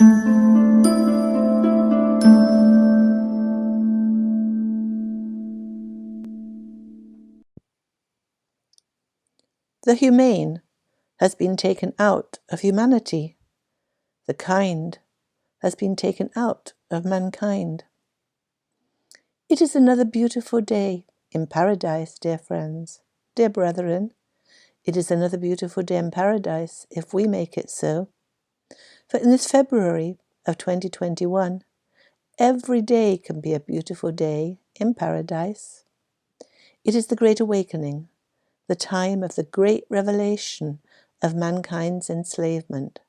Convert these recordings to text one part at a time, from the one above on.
The humane has been taken out of humanity. The kind has been taken out of mankind. It is another beautiful day in paradise, dear friends, dear brethren. It is another beautiful day in paradise if we make it so. For in this February of 2021, every day can be a beautiful day in paradise. It is the Great Awakening, the time of the great revelation of mankind's enslavement.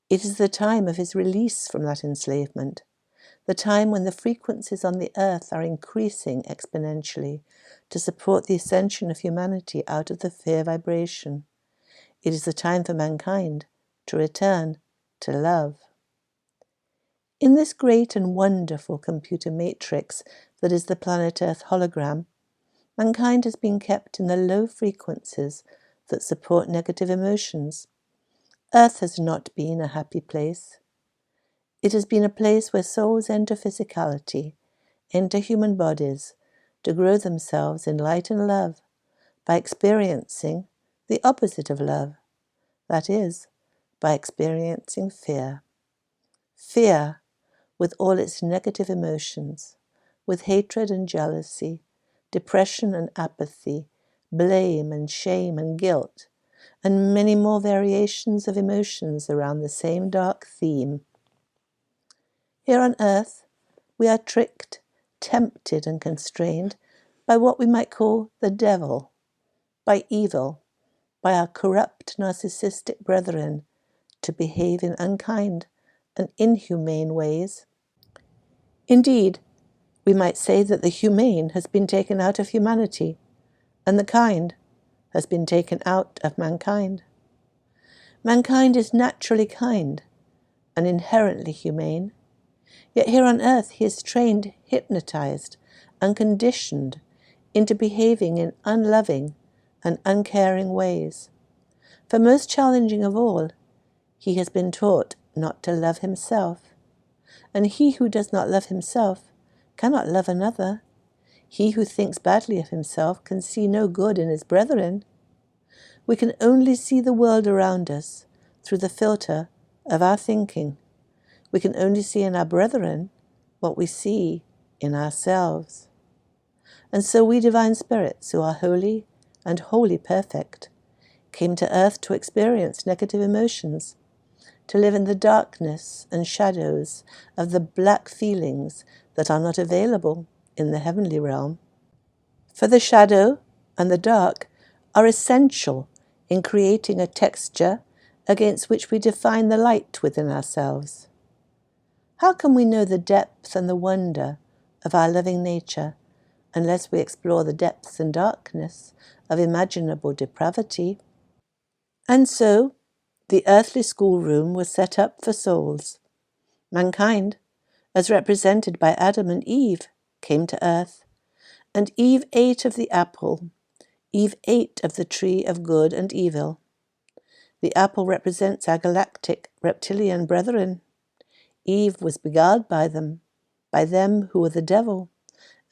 It is the time of his release from that enslavement, the time when the frequencies on the earth are increasing exponentially to support the ascension of humanity out of the fear vibration. It is the time for mankind to return to love. In this great and wonderful computer matrix that is the planet Earth hologram, mankind has been kept in the low frequencies that support negative emotions. Earth has not been a happy place. It has been a place where souls enter physicality, enter human bodies, to grow themselves in light and love by experiencing the opposite of love, that is, by experiencing fear. Fear, with all its negative emotions, with hatred and jealousy, depression and apathy, blame and shame and guilt, and many more variations of emotions around the same dark theme. Here on earth, we are tricked, tempted, and constrained by what we might call the devil, by evil, by our corrupt, narcissistic brethren to behave in unkind and inhumane ways. Indeed, we might say that the humane has been taken out of humanity, and the kind has been taken out of mankind. Mankind is naturally kind and inherently humane. Yet here on earth he is trained, hypnotized, and conditioned into behaving in unloving and uncaring ways. For most challenging of all, he has been taught not to love himself. And he who does not love himself cannot love another. He who thinks badly of himself can see no good in his brethren. We can only see the world around us through the filter of our thinking. We can only see in our brethren what we see in ourselves. And so we divine spirits who are holy and wholly perfect came to earth to experience negative emotions, to live in the darkness and shadows of the black feelings that are not available in the heavenly realm. For the shadow and the dark are essential in creating a texture against which we define the light within ourselves. How can we know the depth and the wonder of our loving nature unless we explore the depths and darkness of imaginable depravity? And so, the earthly schoolroom was set up for souls. Mankind, as represented by Adam and Eve, came to earth, and Eve ate of the apple. Eve ate of the tree of good and evil. The apple represents our galactic reptilian brethren. Eve was beguiled by them who were the devil,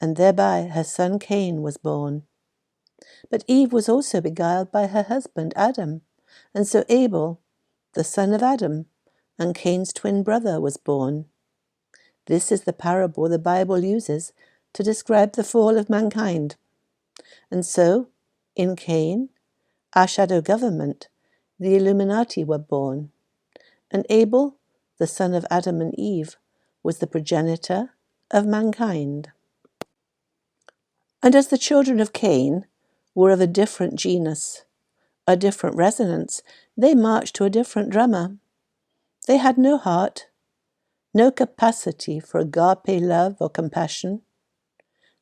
and thereby her son Cain was born. But Eve was also beguiled by her husband Adam, and so Abel, the son of Adam, and Cain's twin brother, was born. This is the parable the Bible uses to describe the fall of mankind. And so, in Cain, our shadow government, the Illuminati were born, and Abel, the son of Adam and Eve, was the progenitor of mankind. And as the children of Cain were of a different genus, a different resonance, they marched to a different drummer. They had no heart, no capacity for agape love or compassion.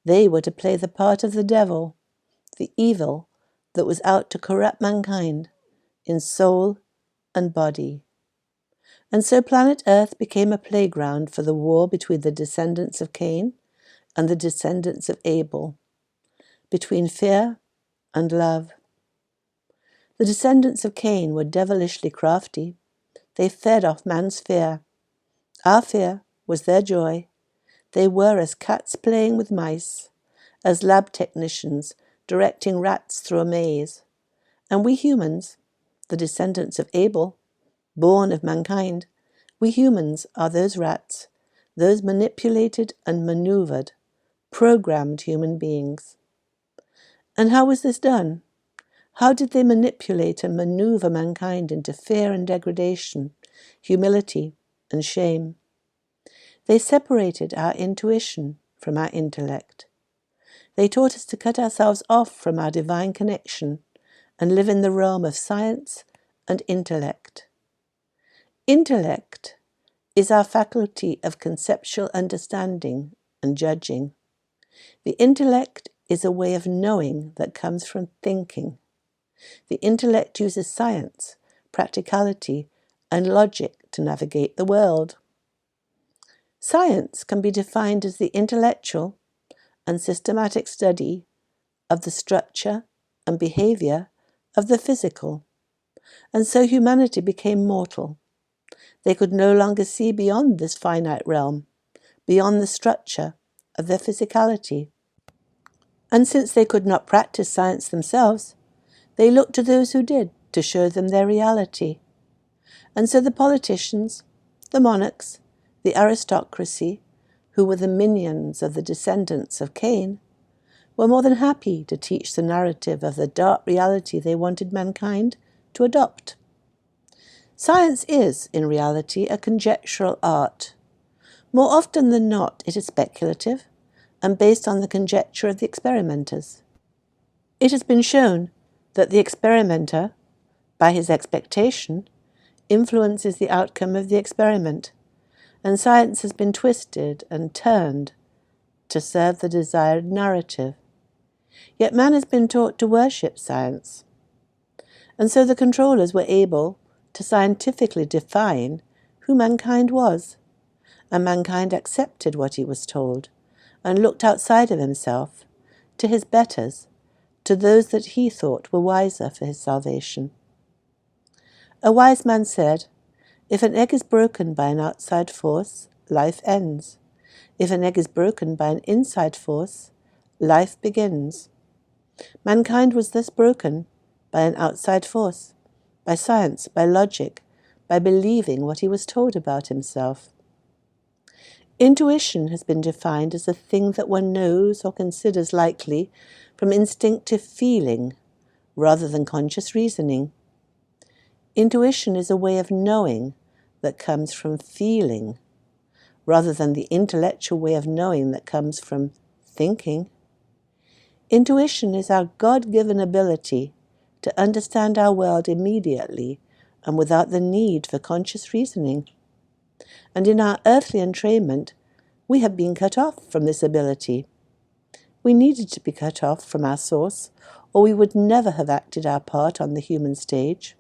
They were to play the part of the devil, the evil that was out to corrupt mankind in soul and body. And so planet Earth became a playground for the war between the descendants of Cain and the descendants of Abel, between fear and love. The descendants of Cain were devilishly crafty. They fed off man's fear. Our fear was their joy. They were as cats playing with mice, as lab technicians directing rats through a maze. And we humans, the descendants of Abel, born of mankind, we humans are those rats, those manipulated and maneuvered, programmed human beings. And how was this done? How did they manipulate and maneuver mankind into fear and degradation, humility and shame? They separated our intuition from our intellect. They taught us to cut ourselves off from our divine connection and live in the realm of science and intellect. Intellect is our faculty of conceptual understanding and judging. The intellect is a way of knowing that comes from thinking. The intellect uses science, practicality, and logic to navigate the world. Science can be defined as the intellectual and systematic study of the structure and behavior of the physical. And so humanity became mortal. They could no longer see beyond this finite realm, beyond the structure of their physicality. And since they could not practice science themselves, they looked to those who did to show them their reality. And so the politicians, the monarchs, the aristocracy, who were the minions of the descendants of Cain, were more than happy to teach the narrative of the dark reality they wanted mankind to adopt. Science is, in reality, a conjectural art. More often than not, it is speculative and based on the conjecture of the experimenters. It has been shown that the experimenter, by his expectation, influences the outcome of the experiment, and science has been twisted and turned to serve the desired narrative. Yet man has been taught to worship science, and so the controllers were able to scientifically define who mankind was, and mankind accepted what he was told and looked outside of himself to his betters, to those that he thought were wiser for his salvation. A wise man said, "If an egg is broken by an outside force, life ends. If an egg is broken by an inside force, life begins." Mankind was thus broken by an outside force, by science, by logic, by believing what he was told about himself. Intuition has been defined as a thing that one knows or considers likely from instinctive feeling rather than conscious reasoning. Intuition is a way of knowing that comes from feeling rather than the intellectual way of knowing that comes from thinking. Intuition is our God-given ability to understand our world immediately and without the need for conscious reasoning. And in our earthly entrainment, we have been cut off from this ability. We needed to be cut off from our source, or we would never have acted our part on the human stage.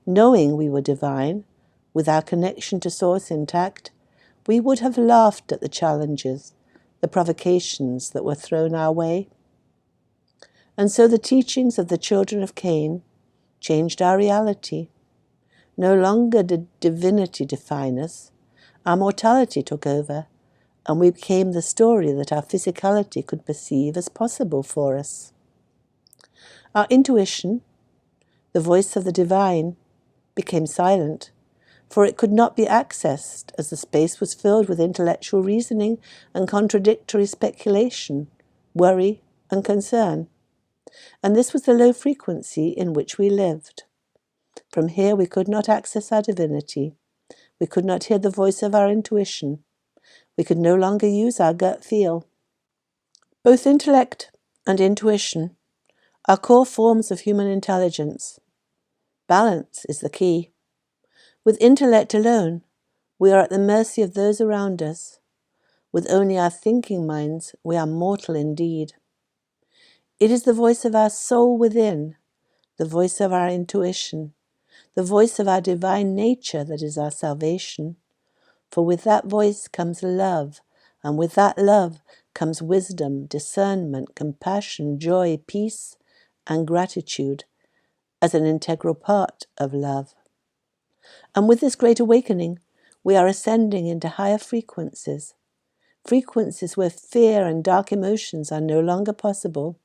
Knowing we were divine, with our connection to source intact, we would have laughed at the challenges, the provocations that were thrown our way. And so the teachings of the children of Cain changed our reality. No longer did divinity define us. Our mortality took over, and we became the story that our physicality could perceive as possible for us. Our intuition, the voice of the divine, became silent, for it could not be accessed as the space was filled with intellectual reasoning and contradictory speculation, worry and concern. And this was the low frequency in which we lived. From here we could not access our divinity. We could not hear the voice of our intuition. We could no longer use our gut feel. Both intellect and intuition are core forms of human intelligence. Balance is the key. With intellect alone, we are at the mercy of those around us. With only our thinking minds, we are mortal indeed. It is the voice of our soul within, the voice of our intuition, the voice of our divine nature that is our salvation. For with that voice comes love, and with that love comes wisdom, discernment, compassion, joy, peace, and gratitude as an integral part of love. And with this great awakening, We are ascending into higher frequencies, frequencies where fear and dark emotions are no longer possible.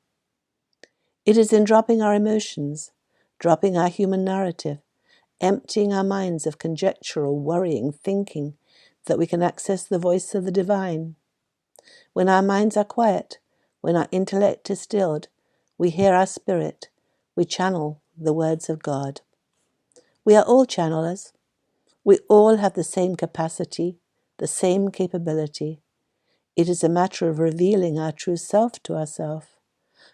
It is in dropping our emotions, dropping our human narrative, emptying our minds of conjectural, worrying, thinking, that we can access the voice of the divine. When our minds are quiet, when our intellect is stilled, we hear our spirit, we channel the words of God. We are all channelers. We all have the same capacity, the same capability. It is a matter of revealing our true self to ourselves.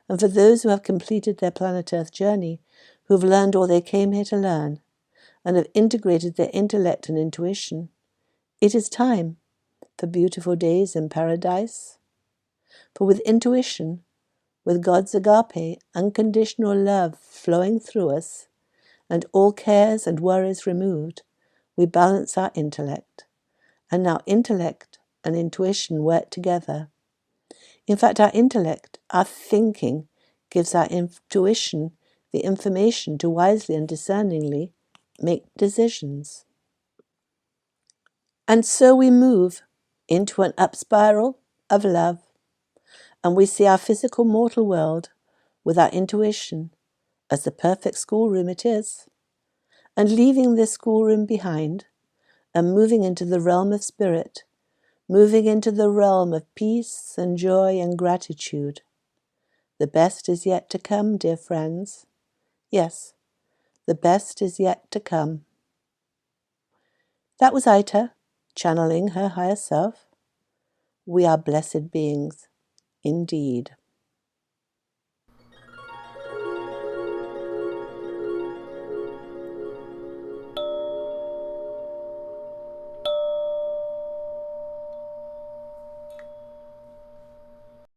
And for those who have completed their planet Earth journey, who have learned all they came here to learn, and have integrated their intellect and intuition, it is time for beautiful days in paradise. For with intuition, with God's agape, unconditional love flowing through us, and all cares and worries removed, we balance our intellect. And now intellect and intuition work together. In fact, our intellect, our thinking, gives our intuition the information to wisely and discerningly make decisions. And so we move into an up spiral of love, and we see our physical mortal world with our intuition as the perfect schoolroom it is, and leaving this schoolroom behind and moving into the realm of spirit, moving into the realm of peace and joy and gratitude. The best is yet to come, dear friends. Yes, the best is yet to come. That was Aita, channeling her higher self. We are blessed beings, indeed.